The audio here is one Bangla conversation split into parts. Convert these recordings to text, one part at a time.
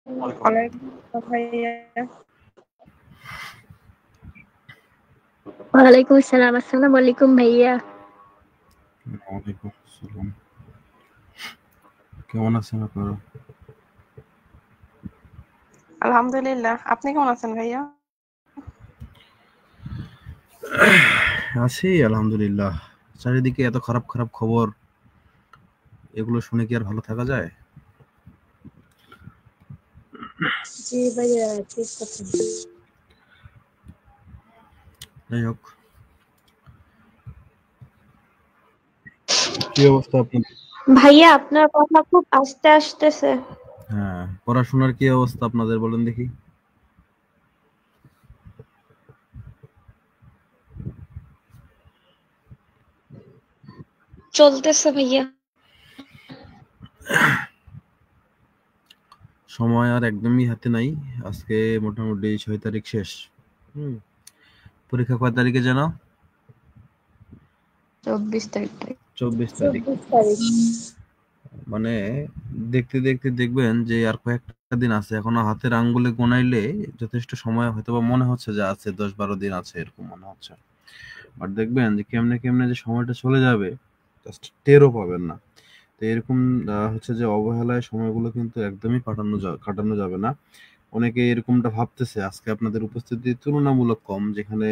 ওয়ালাইকুম আসসালাম ভাইয়া। ওয়ালাইকুম আসসালাম। আসসালামু আলাইকুম ভাইয়া। ওয়ালাইকুম আসসালাম। কেমন আছেন আপনারা? আলহামদুলিল্লাহ, আপনি কেমন আছেন ভাইয়া? আছি আলহামদুলিল্লাহ। চারিদিকে এত খারাপ খারাপ খবর, এগুলো শুনে কি আর ভালো থাকা যায়? জি ভাইয়া, ঠিক কথা। যাই হোক, কি অবস্থা আপনার? ভাইয়া আপনার কথা খুব আস্তে আসতেছে। হ্যাঁ, পড়াশোনার কি অবস্থা আপনাদের বলেন দেখি? চলতেছে ভাইয়া। সময় আর একদমই হাতে নাই। আজকে মোটামুটি 6 তারিখ শেষ। পরীক্ষা কয় তারিখে জানো? 24 তারিখ। 24 তারিখ। 24 তারিখ। মানে দেখতে দেখতে দেখবেন যে আর কয়েকটা দিন আছে, এখনো হাতের আঙ্গুলে গোনাইলে যথেষ্ট সময় হয়তো বা মনে হচ্ছে যে আছে 10-12 দিন আছে, এরকম মনে হচ্ছে। বাট দেখবেন যে কেমনে কেমনে যে সময়টা চলে যাবে জাস্ট টেরও পাবেন না। তো এরকম হচ্ছে যে অবহেলায় সময়গুলো কিন্তু একদমই কাটানো যাবে না। অনেকে এরকমটা ভাবতেছে আজকে আপনাদের উপস্থিতি তুলনামূলক কম, যেখানে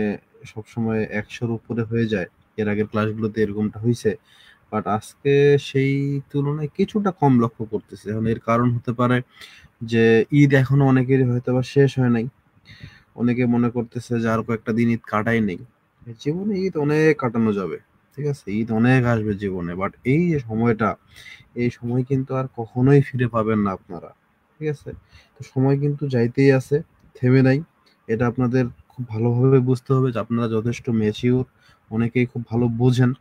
সবসময় 100-র উপরে হয়ে যায়। এর আগের ক্লাসগুলোতে এরকমটা হয়েছে, বাট আজকে সেই তুলনায় কিছুটা কম লক্ষ্য করতেছে। এখন এর কারণ হতে পারে যে ঈদ এখনো অনেকেরই হয়তো বা শেষ হয় নাই। অনেকে মনে করতেছে যে আর কয়েকটা দিন ঈদ কাটাই নেই। জীবনে ঈদ অনেক কাটানো যাবে, ঠিক আছে, ঈদ অনেক আসবে জীবনে, বাট এই যে সময়টা, এই সময় কিন্তু আর কখনোই ফিরে পাবেন না আপনারা, ঠিক আছে। তো সময় কিন্তু যাইতেই আছে, থেমে নাই। এটা আপনাদের খুব ভালোভাবে বুঝতে হবে যে আপনারা যথেষ্ট ম্যাচিউর, অনেকেই খুব ভালো বোঝেন।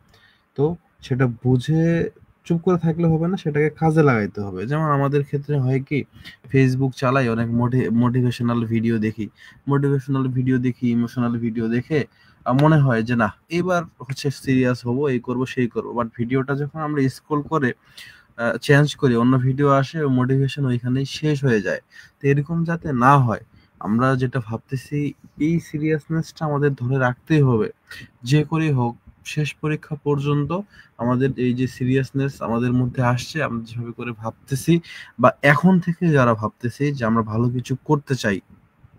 তো সেটা বুঝে চুপ করে থাকলে হবে না, সেটাকে কাজে লাগাইতে হবে। যেমন আমাদের ক্ষেত্রে হয় কি, ফেসবুক চালাই, অনেক মোটিভেশনাল ভিডিও দেখি। ইমোশনাল ভিডিও দেখে মনে হয় যে না, এবার হচ্ছে সিরিয়াস হব, এই করব সেই করব, বাট ভিডিওটা যখন আমরা স্ক্রল করে চেঞ্জ করি, অন্য ভিডিও আসে, মোটিভেশন ওইখানেই শেষ হয়ে যায়। তো এরকম যাতে না হয়, আমরা যেটা ভাবতেছি, এই সিরিয়াসনেসটা আমাদের ধরে রাখতেই হবে। যে করেই হোক, শেষ পরীক্ষা পর্যন্ত আমাদের এই যে সিরিয়াসনেস আমাদের মধ্যে আসছে, আমরা যেভাবে করে ভাবতেছি, বা এখন থেকে যারা ভাবতেছি যে আমরা ভালো কিছু করতে চাই,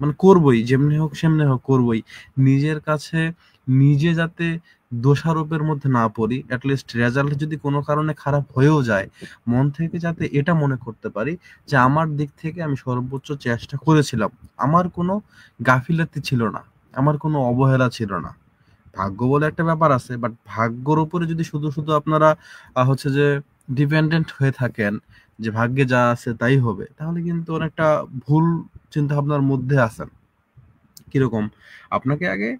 মানে করবই, যেমনি হোক সেমনি হোক করবই, নিজের কাছে নিজে যাতে দোষারোপের মধ্যে না পড়ি, অ্যাটলিস্ট রেজাল্ট যদি কোনো কারণে খারাপ হয়েও যায়, মন থেকে যাতে এটা মনে করতে পারি যে আমার দিক থেকে আমি সর্বোচ্চ চেষ্টা করেছিলাম, আমার কোনো গাফিলতি ছিল না, আমার কোনো অবহেলা ছিল না। ভাগ্য বলে একটা ব্যাপার আছে, বাট ভাগ্যর উপরে যদি শুধু শুধু আপনারা হচ্ছে যে ডিপেন্ডেন্ট হয়ে থাকেন, যে ভাগ্যে যা আছে তাই হবে, তাহলে কিন্তু অনেকটা ভুল চিন্তা ভাবনার মধ্যে আছেন। কিরকম? আপনাকে আগে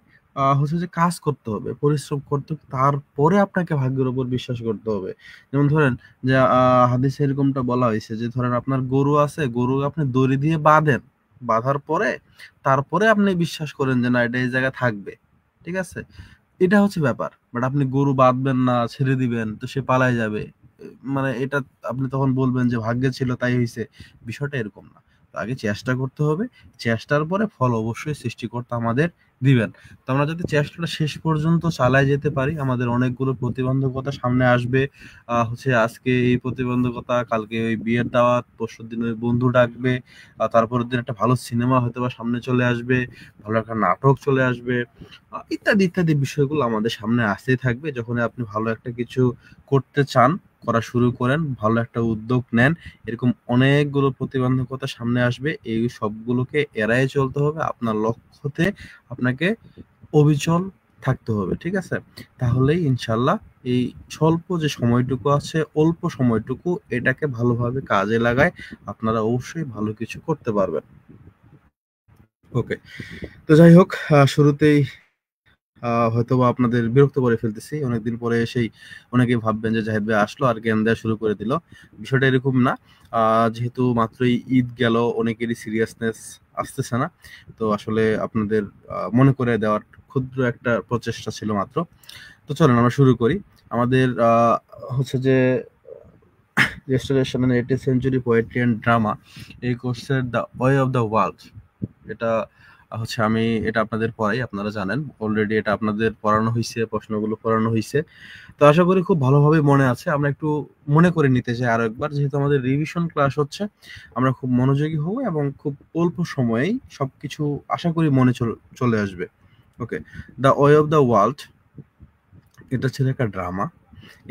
হচ্ছে যে কাজ করতে হবে, পরিশ্রম করতে হবে, তারপরে আপনাকে ভাগ্যের উপর বিশ্বাস করতে হবে। যেমন ধরেন যে হাদিসে এরকমটা বলা হয়েছে যে ধরেন আপনার গরু আছে, গরু আপনি দড়ি দিয়ে বাঁধেন, বাঁধার পরে তারপরে আপনি বিশ্বাস করেন যে না, এটা এই জায়গায় থাকবে, ঠিক আছে? এটা হচ্ছে ব্যাপার। বাট আপনি গরু বাঁধবেন না, ছেড়ে দিবেন, তো সে পালায় যাবে। মানে এটা আপনি তখন বলবেন যে ভাগ্যে ছিল তাই হইছে। বিষয়টা এরকম না। তো আগে চেষ্টা করতে হবে। চেষ্টার পরে ফল অবশ্যই সৃষ্টিকর্তা আমাদের দিবেন। তো আমরা যদি চেষ্টাটা শেষ পর্যন্ত চালায় যেতে পারি, আমাদের অনেকগুলো প্রতিবন্ধকতা সামনে আসবে। হচ্ছে আজকে এই প্রতিবন্ধকতা, কালকে ওই বিয়ের দাওয়াত, পরশুদিন ওই বন্ধু ডাকবে, তারপরের দিন একটা ভালো সিনেমা হয়তোবা সামনে চলে আসবে, ভালো একটা নাটক চলে আসবে। ইত্যাদি ইত্যাদি বিষয়গুলো আমাদের সামনে আসতেই থাকবে। যখন আপনি ভালো একটা কিছু করতে চান, করা শুরু করেন, ভালো একটা উদ্যোগ নেন, এরকম অনেকগুলো প্রতিবন্ধকতা সামনে আসবে। এই সবগুলোকে এড়ায়ে চলতে হবে। আপনার লক্ষ্যতে আপনাকে অবিচল থাকতে হবে, ঠিক আছে? তাহলেই ইনশাল্লাহ এই স্বল্প যে সময়টুকু আছে, অল্প সময়টুকু, এটাকে ভালোভাবে কাজে লাগায় আপনারা অবশ্যই ভালো কিছু করতে পারবেন। ওকে, তো যাই হোক, শুরুতেই হয়তোবা আপনাদের বিরক্ত করে ফেলতেছি। অনেকদিন পরে এসেই অনেকেই ভাববেন যে জাহিদ ভাই আসলো আর জ্ঞান দেওয়া শুরু করে দিল। বিষয়টা এরকম না। যেহেতু মাত্রই ঈদ গেল, অনেকেরই সিরিয়াসনেস আসতেছে না। তো আসলে আপনাদের মনে করে দেওয়ার ক্ষুদ্র একটা প্রচেষ্টা ছিল মাত্র। তো চলেন আমরা শুরু করি। আমাদের হচ্ছে যে restoration and 18th century poetry and drama, এই কোর্সের the way of the world, এটা হচ্ছে আমি এটা আপনাদের পড়াই, আপনারা জানেন অলরেডি, এটা আপনাদের পড়ানো হয়েছে, প্রশ্নগুলো পড়ানো হয়েছে। তো আশা করি খুব ভালোভাবে মনে আছে। আমরা একটু মনে করে নিতে চাই আরো একবার, যেহেতু আমাদের রিভিশন ক্লাস হচ্ছে, আমরা খুব মনোযোগী হব এবং খুব অল্প সময়েই সবকিছু আশা করি মনে চলে আসবে। Okay, the way of the world এটা ছিল একটা ড্রামা।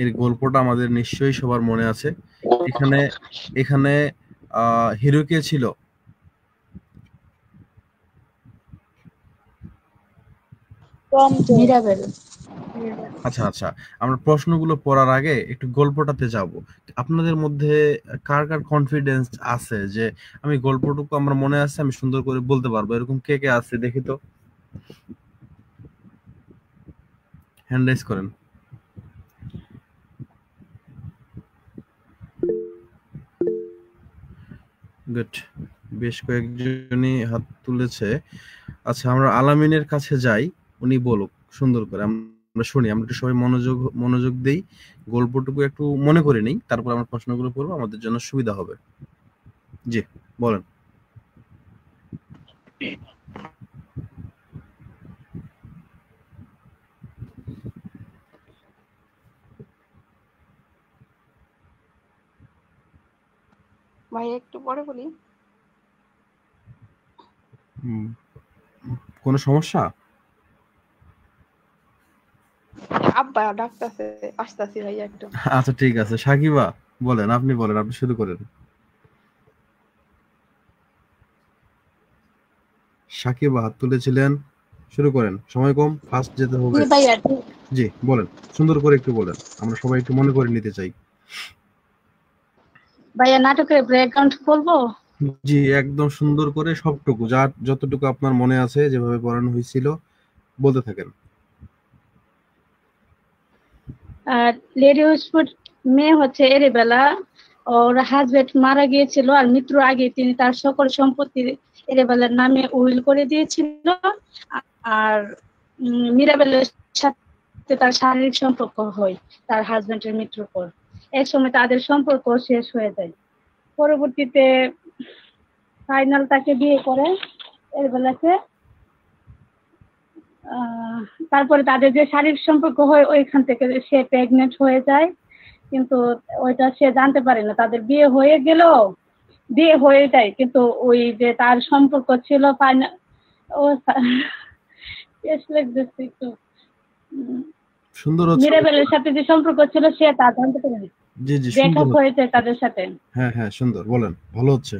এর গল্পটা আমাদের নিশ্চয়ই সবার মনে আছে। এখানে এখানে হিরো কে ছিল? মিরাবেল। আচ্ছা আচ্ছা, আমরা প্রশ্নগুলো পড়ার আগে একটু গল্পটাতে যাব। আপনাদের মধ্যে কার কার কনফিডেন্স আছে যে আমি গল্পটুকু আমার মনে আছে, আমি সুন্দর করে বলতে পারবো, এরকম কে কে আছে দেখি তো, হ্যান্ড রাইজ করেন। গুড, বেশ কয়েকজনই হাত তুলেছে। আচ্ছা, আমরা আলামিনের কাছে যাই, উনি বলুক সুন্দর করে, আমরা শুনি, আমরা একটু সবাই মনোযোগ দেই, গল্পটুকু একটু মনে করে নেই, তারপর আমরা প্রশ্নগুলো করবো, আমাদের জন্য সুবিধা হবে। জি, বলেন। ভাইয়া একটু পরে বলি। কোনো সমস্যা? আব্বা ডাকতেছে, আসতেছি ভাইয়া একটু। আচ্ছা ঠিক আছে, সাকিবা বলেন, আপনি বলেন, আপনি শুরু করেন। সাকিবা হাত তুলেছিলেন, শুরু করেন, সময় কম, ফাস্ট যেতে হবে। জি বলেন, সুন্দর করে একটু বলেন, আমরা সবাই একটু মনে করে নিতে চাই। ভাইয়া নাটকের ব্যাকগ্রাউন্ড বলবো? জি, একদম সুন্দর করে সবটুকু, যতটুকু আপনার মনে আছে, যেভাবে পড়ানো হয়েছিল বলতে থাকেন। লেডি উইসফুড মেয়ে হচ্ছে এরিবেলা, ওর হাজবেন্ড মারা গিয়েছিল, আর মৃত্যুর আগে তিনি তার সকল সম্পত্তি এরিবেলার নামে উইল করে দিয়েছিল। আর মিরাবেলের সাথে তার শারীরিক সম্পর্ক হয় তার হাজবেন্ডের মৃত্যুর পর। এক সময় তাদের সম্পর্ক শেষ হয়ে যায়। পরবর্তীতে ফাইনাল তাকে বিয়ে করে এরিবেলাকে। তারপরে তাদের যে শারীরিক সম্পর্ক হয়, ওইখান থেকে সে প্রেগনেন্ট হয়ে যায়, কিন্তু ওইটা সে জানতে পারে না। তাদের বিয়ে হয়ে গেল, বিয়ে হয়ে যায়, কিন্তু ওই যে তার সম্পর্ক ছিল ফাইনাল, ও একটু সুন্দর হচ্ছে, মিরাবেলের সাথে যে সম্পর্ক ছিল সে তা জানতে পারে না। জি জি, ব্রেকআপ হয়েছে তাদের সাথে। হ্যাঁ হ্যাঁ, সুন্দর বলেন, ভালো হচ্ছে।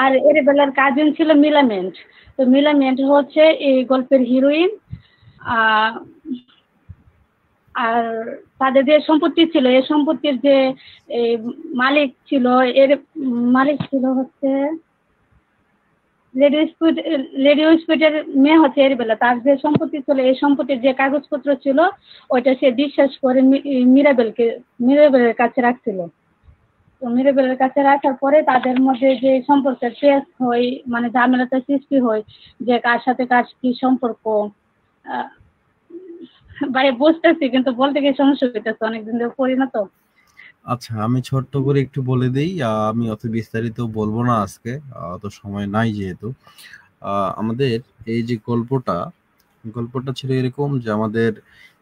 আর এরিবেলার কাজিন ছিল মিলামেন্ট। তো মিলামেন্ট হচ্ছে এই গল্পের হিরোইন। আর তাদের যে সম্পত্তি ছিল, এই সম্পত্তির যে মালিক ছিল, এর মালিক ছিল হচ্ছে লেডি উইসফুডের মেয়ে হচ্ছে এরিবেলা। তার যে সম্পত্তি ছিল, এই সম্পত্তির যে কাগজপত্র ছিল, ওইটা সে বিশ্বাস করে মিরাবেলের কাছে রাখছিল। তো মিরাবেলের কাছে রাখার পরে তাদের মধ্যে যে সম্পর্কের টেস্ট হয়, মানে ঝামেলাটা সৃষ্টি হয়, যে কার সাথে কার কি সম্পর্ক। ভাই বুঝতেছি, কিন্তু বলতে গিয়ে সমস্যা হইতেছে, অনেকদিন ধরে পড়ি না তো। আচ্ছা, আমি ছোট্ট করে একটু বলে দেই, আমি অত বিস্তারিত বলবো না আজকে, অত সময় নাই যেহেতু। আমাদের এই যে গল্পটা ছিল এরকম যে আমাদের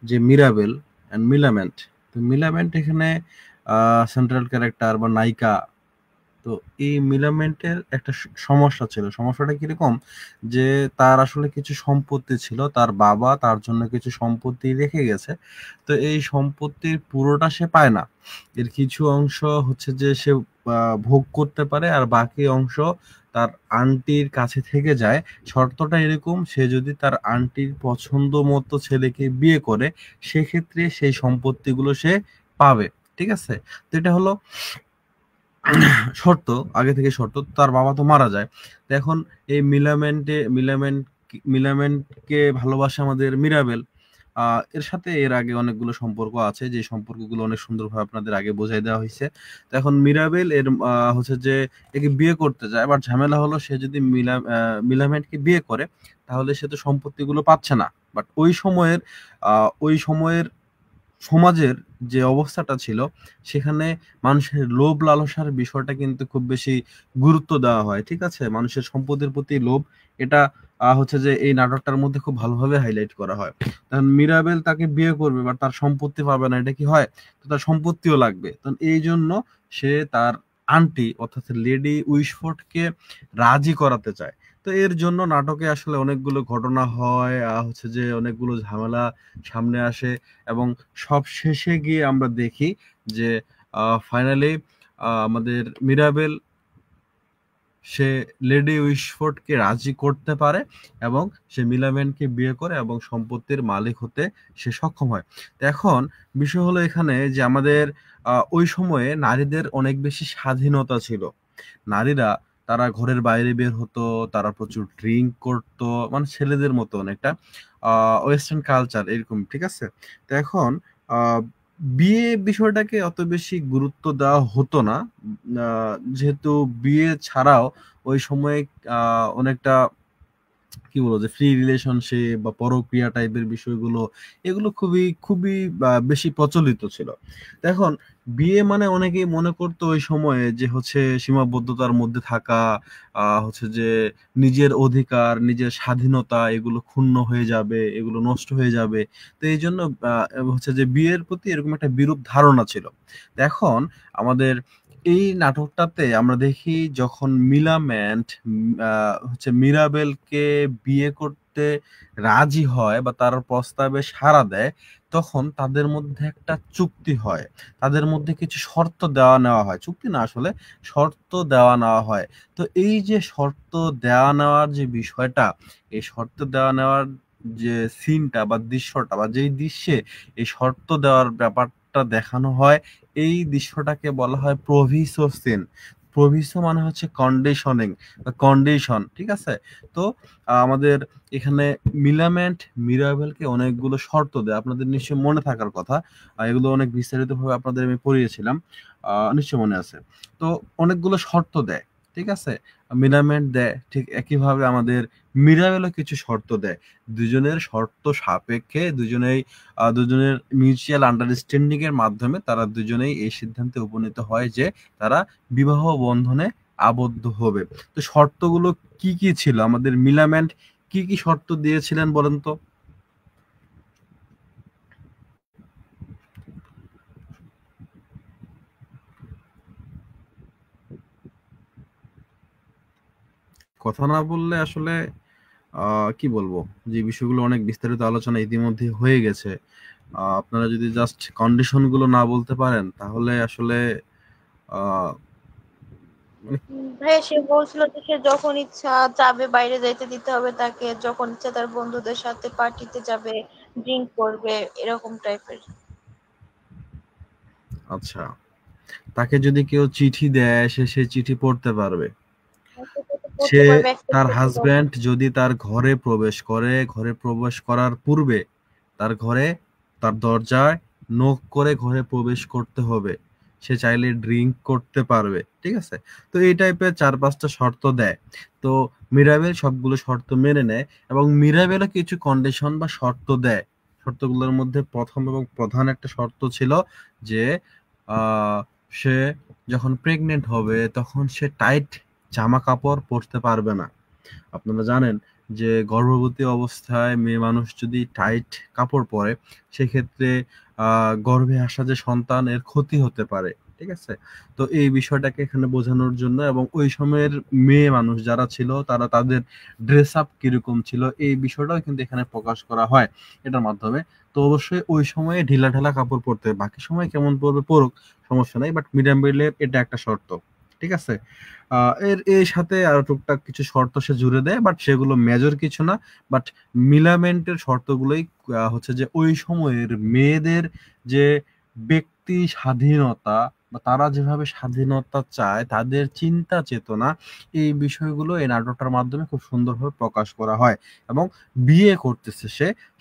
যে মিরাবেল এন্ড মিলামেন্ট, তো মিলামেন্ট এখানে সেন্ট্রাল ক্যারেক্টার বা নায়িকা। তো এই মিলামেন্টের একটা সমস্যা ছিল। সমস্যাটা কিরকম, যে তার আসলে কিছু সম্পত্তি ছিল, তার বাবা তার জন্য কিছু সম্পত্তি রেখে গেছে। তো এই সম্পত্তির পুরোটা সে পায় না, এর কিছু অংশ হচ্ছে যে সে ভোগ করতে পারে, আর বাকি অংশ তার আন্টির কাছে থেকে যায়। শর্তটা এরকম, সে যদি তার আন্টির পছন্দ মতো ছেলেকে বিয়ে করে, সেক্ষেত্রে সেই সম্পত্তিগুলো সে পাবে। ঠিক আছে, তো এটা হলো শর্ত, আগে থেকে শর্ত। তার বাবা তো মারা যায়। তো এখন এই মিলামেন্টকে ভালোবাসে আমাদের মিরাবেল। এর সাথে এর আগে অনেকগুলো সম্পর্ক আছে, যে সম্পর্কগুলো অনেক সুন্দরভাবে আপনাদের আগে বোঝাই দেওয়া হয়েছে। তো এখন মিরাবেল এর হচ্ছে যে একে বিয়ে করতে যায়, আবার ঝামেলা হলো, সে যদি মিলামেন্টকে বিয়ে করে, তাহলে সে তো সম্পত্তিগুলো পাচ্ছে না। বাট ওই সময়ের সমাজের যে অবস্থাটা ছিল সেখানে মানুষের লোভ লালসার বিষয়টা কিন্তু খুব বেশি গুরুত্ব দেওয়া হয়, ঠিক আছে? মানুষের সম্পদের প্রতি লোভ, এটা হচ্ছে যে এই নাটকটার মধ্যে খুব ভালোভাবে হাইলাইট করা হয়। কারণ মিরাবেল তাকে বিয়ে করবে বাট তার সম্পত্তি পাবে না, এটা কি হয়? তো তার সম্পত্তিও লাগবে, তো এই জন্য সে তার আন্টি অর্থাৎ লেডি উইশফোর্ডকে রাজি করাতে চায়। তো এর জন্য নাটকে আসলে অনেকগুলো ঘটনা হয়, হচ্ছে যে অনেকগুলো ঝামেলা সামনে আসে, এবং সব শেষে গিয়ে আমরা দেখি যে ফাইনালি আমাদের মিরাবেল সে লেডি উইশফোর্ডকে রাজি করতে পারে এবং সে মিলামেনকে বিয়ে করে এবং সম্পত্তির মালিক হতে সে সক্ষম হয়। তো এখন বিষয় হলো এখানে যে আমাদের ওই সময়ে নারীদের অনেক বেশি স্বাধীনতা ছিল। নারীরা তারা ঘরের বাইরে বের হতো, তারা প্রচুর ড্রিঙ্ক করতো, মানে ছেলেদের মতো অনেকটা ওয়েস্টার্ন কালচার এরকম, ঠিক আছে? তো এখন আহ বিয়ে বিষয়টাকে অত বেশি গুরুত্ব দেওয়া হতো না, যেহেতু বিয়ে ছাড়াও ওই সময়ে অনেকটা কি বলবো যে ফ্রি রিলেশনশিপ বা পরক্রিয়া টাইপের বিষয়গুলো, এগুলো খুবই খুবই বেশি প্রচলিত ছিল। তো এখন বিয়ে মানে অনেকেই মনে করতো ওই সময়ে যে হচ্ছে সীমাবদ্ধতার মধ্যে থাকা, হচ্ছে যে নিজের অধিকার নিজের স্বাধীনতা এগুলো ক্ষুণ্ণ হয়ে যাবে, এগুলো নষ্ট হয়ে যাবে। তো এই জন্য হচ্ছে যে বিয়ের প্রতি এরকম একটা বিরূপ ধারণা ছিল। তো এখন আমাদের এই নাটকটাতে আমরা দেখি যখন মিলামেন্ট হচ্ছে মিরাবেলকে বিয়ে করতে রাজি হয় বা তার প্রস্তাবে সাড়া দেয়, তখন তাদের মধ্যে একটা চুক্তি হয়, তাদের মধ্যে কিছু শর্ত দেওয়া নেওয়া হয়, চুক্তি না আসলে শর্ত দেওয়া নেওয়া হয়। তো এই যে শর্ত দেওয়া নেওয়ার যে বিষয়টা, এই শর্ত দেওয়া নেওয়ার যে সিনটা বা দৃশ্যটা বা যেই দৃশ্যে এই শর্ত দেওয়ার ব্যাপারটা দেখানো হয়, এই দৃশ্যটাকে বলা হয় প্রভিসো সিন। প্রভিসো মানে হচ্ছে কন্ডিশনিং বা কন্ডিশন, ঠিক আছে? তো আমাদের এখানে মিলামেন্ট মিরাবেলকে অনেকগুলো শর্ত দেয়, আপনাদের নিশ্চয়ই মনে থাকার কথা। এগুলো অনেক বিস্তারিতভাবে আপনাদের আমি পড়িয়েছিলাম, নিশ্চয়ই মনে আছে। তো অনেকগুলো শর্ত দেয়, ঠিক আছে? মিলামেন্ট দেয়, ঠিক একইভাবে আমাদের মিরাবেলও কিছু শর্ত দেয়। দুজনের শর্ত সাপেক্ষে দুজনের মিউচুয়াল আন্ডারস্ট্যান্ডিং এর মাধ্যমে তারা দুজনেই এই সিদ্ধান্তে উপনীত হয় যে তারা বিবাহ বন্ধনে আবদ্ধ হবে। তো শর্তগুলো কি কি ছিল? আমাদের মিলামেন্ট কি কি শর্ত দিয়েছিলেন বলেন তো? কথা না বললে আসলে কি বলবো, যে বিষয়গুলো অনেক বিস্তারিত আলোচনা ইতিমধ্যে হয়ে গেছে। আপনারা যদি জাস্ট কন্ডিশন গুলো না বলতে পারেন তাহলে আসলে আহ মানে ভাইয়া সে বলছিল যে সে যখন ইচ্ছা যাবে, বাইরে যাইতে দিতে হবে তাকে, যখন ইচ্ছা তার বন্ধুদের সাথে পার্টিতে যাবে, ড্রিঙ্ক করবে, এরকম টাইপের। আচ্ছা, তাকে যদি কেউ চিঠি দেয় সে সেই চিঠি পড়তে পারবে। করতে সে পারবে, অ্যাকসেপ্ট তার করতে পারবে। হাজবেন্ড যদি তার ঘরে প্রবেশ করে, ঘরে প্রবেশ করার পূর্বে তার ঘরে তার দরজায় নক করে ঘরে প্রবেশ করতে হবে। সে চাইলে ড্রিঙ্ক করতে পারবে, ঠিক আছে? তো এই টাইপের ৪-৫টা শর্ত দেয়। তো মিরাবেল সবগুলো শর্ত মেনে নেয় এবং মিরাবেলও কিছু কন্ডিশন বা শর্ত দেয়। শর্তগুলোর মধ্যে প্রথম এবং প্রধান একটা শর্ত ছিল যে আহ সে যখন প্রেগনেন্ট হবে তখন সে টাইট জামা কাপড় পরতে পারবে না। আপনারা জানেন যে গর্ভবতী অবস্থায় মেয়ে মানুষ যদি টাইট কাপড় পরে সেক্ষেত্রে গর্ভে আসা যে সন্তান এর ক্ষতি হতে পারে, ঠিক আছে? তো এই বিষয়টাকে এখানে বোঝানোর জন্য এবং ওই সময়ের মেয়ে মানুষ যারা ছিল তারা তাদের ড্রেস আপ কিরকম ছিল এই বিষয়টাও কিন্তু এখানে প্রকাশ করা হয় এটার মাধ্যমে। তো অবশ্যই ওই সময়ে ঢিলা ঢালা কাপড় পরতে হবে, বাকি সময় কেমন পরবে পরুক, সমস্যা নাই, বাট মিডিয়াম বেলের এটা একটা শর্ত, ঠিক আছে? এর সাথে আরো টুকটাক কিছু শর্ত সে জুড়ে দেয়, বাট সেগুলো মেজর কিছু না। বাট মিলামেন্টের শর্তগুলোই হচ্ছে যে ওই সময়ের মেয়েদের যে ব্যক্তি স্বাধীনতা বা তারা যেভাবে স্বাধীনতা চায়, তাদের চিন্তা চেতনা, এই বিষয়গুলো এই নাটকটার মাধ্যমে খুব সুন্দরভাবে প্রকাশ করা হয়। এবং বিয়ে করতেছে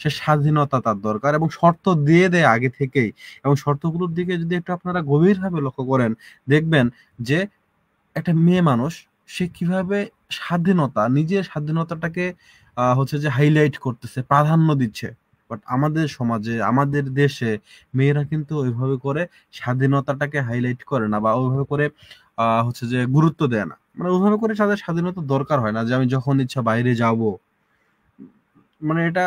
সে স্বাধীনতা তার দরকার এবং শর্ত দিয়ে দেয় আগে থেকেই। এবং শর্তগুলোর দিকে যদি একটু আপনারা গভীরভাবে লক্ষ্য করেন, দেখবেন যে একটা মেয়ে মানুষ সে কিভাবে নিজের স্বাধীনতাটাকে হচ্ছে যে হাইলাইট করতেছে, প্রাধান্য দিচ্ছে। বাট আমাদের সমাজে, আমাদের দেশে মেয়েরা কিন্তু ওইভাবে করে স্বাধীনতাটাকে হাইলাইট করে না, বা ওইভাবে করে হচ্ছে যে গুরুত্ব দেয় না। মানে ওইভাবে করে তাদের স্বাধীনতা দরকার হয় না যে আমি যখন ইচ্ছা বাইরে যাব। মানে এটা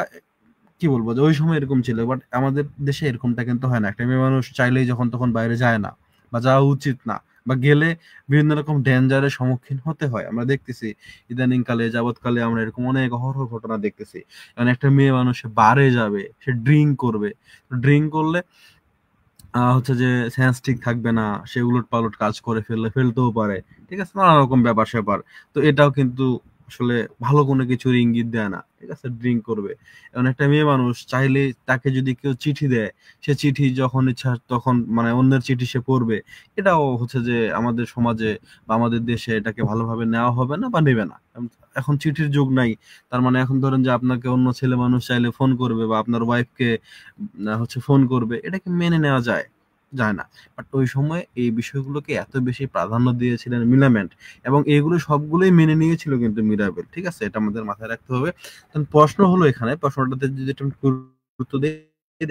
কি বলবো, যে ওই সময় এরকম ছিল, বাট আমাদের দেশে এরকমটা কিন্তু হয় না। একটা মেয়ে মানুষ চাইলেই যখন তখন বাইরে যায় না, বা যাওয়া উচিত না, বা গেলে বিভিন্ন রকম ডেঞ্জারের সম্মুখীন হতে হয়। আমরা দেখতেছি ইদানিং কালে, যাবৎকালে আমরা এরকম অনেক অহরহ ঘটনা দেখতেছি। মানে একটা মেয়ে মানুষ বারে যাবে, সে ড্রিঙ্ক করবে, ড্রিঙ্ক করলে হচ্ছে যে সেন্স ঠিক থাকবে না, সে উলট-পালট কাজ করে ফেলতেও পারে। ঠিক আছে? নানা রকম ব্যাপার-স্যাপার। তো এটাও কিন্তু আসলে ভালো কোনো কিছুর ইঙ্গিত দেয় না। ঠিক আছে? ড্রিংক করবে। এখন একটা মেয়ে মানুষ চাইলে, তাকে যদি কেউ চিঠি দেয়, সে চিঠি যখন ইচ্ছা তখন মানে অন্যের চিঠি সে পড়বে। এটাও হচ্ছে যে আমাদের সমাজে বা আমাদের দেশে এটাকে ভালোভাবে নেওয়া হবে না বা নেবে না। এখন চিঠির যুগ নাই। তার মানে এখন ধরেন যে আপনাকে অন্য ছেলে মানুষ চাইলে ফোন করবে, বা আপনার ওয়াইফকে হচ্ছে ফোন করবে। এটাকে মেনে নেওয়া যায়? যায় না। বাট ওই সময় এই বিষয়গুলোকে এত বেশি প্রাধান্য দিয়েছিলেন মিলামেন্ট, এবং এগুলো সবগুলোই মেনে নিয়েছিল কিন্তু মিরাবেল। ঠিক আছে? এটা আমাদের মাথায় রাখতে হবে। এখন প্রশ্ন হলো, এখানে প্রশ্নটাতে যদি একটু গুরুত্ব দিয়ে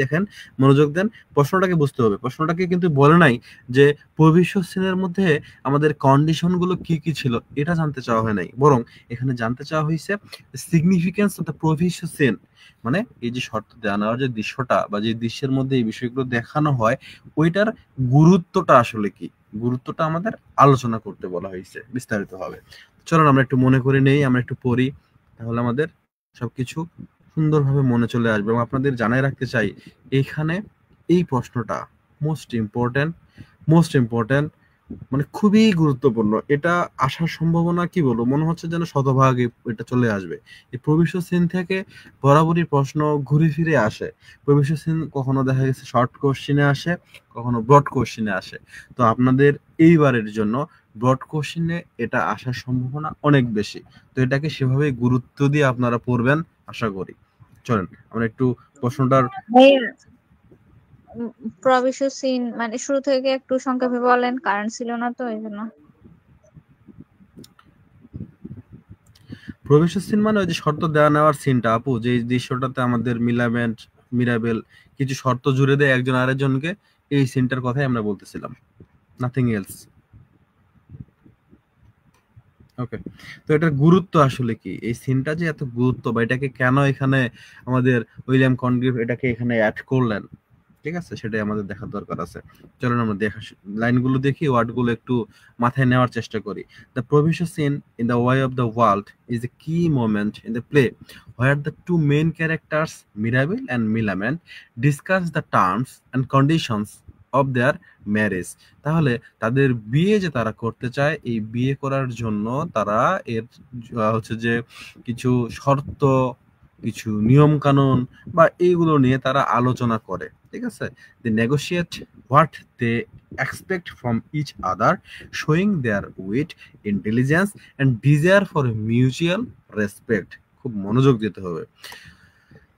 দেখেন, মনোযোগ দেন, প্রশ্নটাকে বুঝতে হবে। প্রশ্নটাকে কিন্তু বলে নাই যে ভবিষ্যৎ সিনের মধ্যে আমাদের কন্ডিশন গুলো কি কি ছিল, এটা জানতে চাওয়া হয় নাই। বরং এখানে জানতে চাওয়া হয়েছে significance of the provision scene. মানে এই যে শর্ত দেওয়া নেওয়ার যে দৃশ্যটা, বা যে দৃশ্যের মধ্যে এই বিষয়গুলো দেখানো হয়, ওইটার গুরুত্বটা আসলে কি, গুরুত্বটা আমাদের আলোচনা করতে বলা হয়েছে বিস্তারিত ভাবে। চলুন আমরা একটু মনে করে নেই, আমরা একটু পড়ি, তাহলে আমাদের সবকিছু সুন্দরভাবে মনে চলে আসবে। এবং আপনাদের জানাই রাখতে চাই, এইখানে এই প্রশ্নটা মোস্ট ইম্পর্টেন্ট, মানে খুবই গুরুত্বপূর্ণ। এটা আসার সম্ভাবনা কি বলবো, মনে হচ্ছে যেন শতভাগ এটা চলে আসবে। এই প্রবিশ্য সিন থেকে বরাবরই প্রশ্ন ঘুরে ফিরে আসে। প্রবিশ্য সিন কখনো দেখা গেছে শর্ট কোশ্চিনে আসে, কখনো ব্রড কোশ্চিনে আসে। তো আপনাদের এইবারের জন্য ব্রড কোশ্চিনে এটা আসার সম্ভাবনা অনেক বেশি। তো এটাকে সেভাবে গুরুত্ব দিয়ে আপনারা পড়বেন আশা করি। চলেন আমরা একটু প্রশ্নটার প্রবিশ্য সিন মানে শুরু থেকে একটু সংক্ষেপে বলেন, কারণ ছিল না তো এই জন্য। প্রবেশের সিন মানে ওই যে শর্ত দেওয়া নেওয়ার সিনটা আপু, যে দৃশ্যটাতে আমাদের মিরাবেল কিছু শর্ত জুড়ে দেয় একজন আরেকজনকে, এই সিনটার কথাই আমরা বলতেছিলাম, নাথিং এলস। ওকে, তো এটার গুরুত্ব আসলে কি, এই সিনটা যে এত গুরুত্ব, বা এটাকে কেন এখানে আমাদের উইলিয়াম কনগ্রিভ এটাকে এখানে অ্যাড করলেন, ঠিক আছে, সেটাই আমাদের দেখার দরকার আছে। চলুন আমরা লাইনগুলো দেখি, ওয়ার্ডগুলো একটু মাথায় নেওয়ার চেষ্টা করি। The provision scene in the way of the world is a key moment in the play where the two main characters Mirabell and Millamant discuss the terms and conditions of their marriage. তাহলে তাদের বিয়ে যে তারা করতে চায়, এই বিয়ে করার জন্য তারা এর হচ্ছে যে কিছু শর্ত, কিছু নিয়ম কানুন বা এইগুলো নিয়ে তারা আলোচনা করে। ঠিক আছে? They negotiate what they expect from each other, showing their wit, intelligence and desire for mutual respect. খুব মনোযোগ দিতে হবে।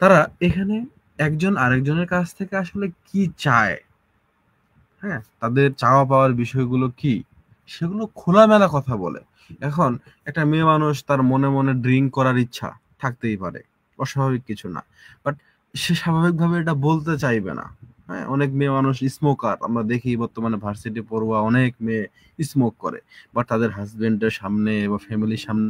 তারা এখানে একজন আরেকজনের কাছ থেকে আসলে কি চায়, হ্যাঁ, তাদের চাওয়া পাওয়ার বিষয়গুলো কি, সেগুলো খোলামেলা কথা বলে। এখন একটা মেয়ে মানুষ, তার মনে মনে ড্রিঙ্ক করার ইচ্ছা থাকতেই পারে, অস্বাভাবিক কিছু না, বাট সে স্বাভাবিকভাবে এটা বলতে চাইবে না। হ্যাঁ, অনেক মেয়ে মানুষ স্মোকার, আমরা দেখি বর্তমানে ভার্সিটি পড়ুয়া অনেক মেয়ে স্মোক করে, বাট তাদের হাজবেন্ডের সামনে বা ফ্যামিলির সামনে